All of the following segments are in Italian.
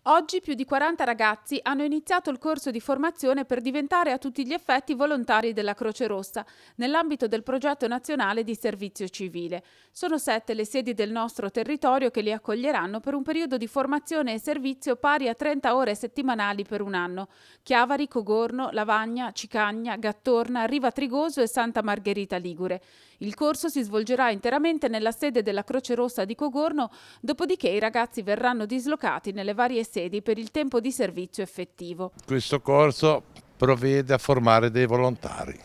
Oggi più di 40 ragazzi hanno iniziato il corso di formazione per diventare a tutti gli effetti volontari della Croce Rossa, nell'ambito del progetto nazionale di servizio civile. Sono 7 le sedi del nostro territorio che li accoglieranno per un periodo di formazione e servizio pari a 30 ore settimanali per un anno. Chiavari, Cogorno, Lavagna, Cicagna, Gattorna, Riva Trigoso e Santa Margherita Ligure. Il corso si svolgerà interamente nella sede della Croce Rossa di Cogorno, dopodiché i ragazzi verranno dislocati nelle varie sedi per il tempo di servizio effettivo. Questo corso provvede a formare dei volontari,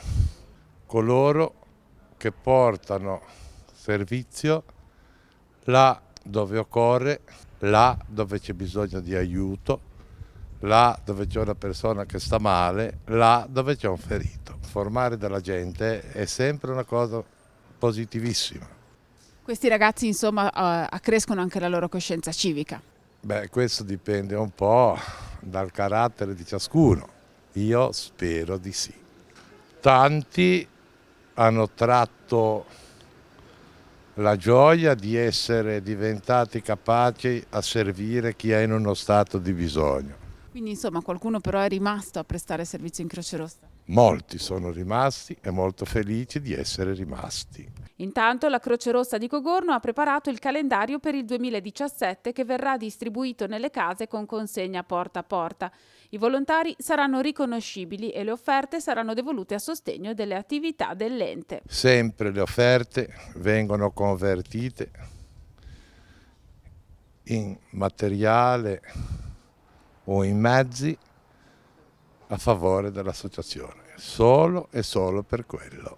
coloro che portano servizio là dove occorre, là dove c'è bisogno di aiuto, là dove c'è una persona che sta male, là dove c'è un ferito. Formare della gente è sempre una cosa positivissima. Questi ragazzi, insomma, accrescono anche la loro coscienza civica. Questo dipende un po' dal carattere di ciascuno. Io spero di sì. Tanti hanno tratto la gioia di essere diventati capaci a servire chi è in uno stato di bisogno. Quindi, insomma, qualcuno però è rimasto a prestare servizio in Croce Rossa. Molti sono rimasti e molto felici di essere rimasti. Intanto la Croce Rossa di Cogorno ha preparato il calendario per il 2017 che verrà distribuito nelle case con consegna porta a porta. I volontari saranno riconoscibili e le offerte saranno devolute a sostegno delle attività dell'ente. Sempre le offerte vengono convertite in materiale o in mezzi a favore dell'associazione, solo e solo per quello.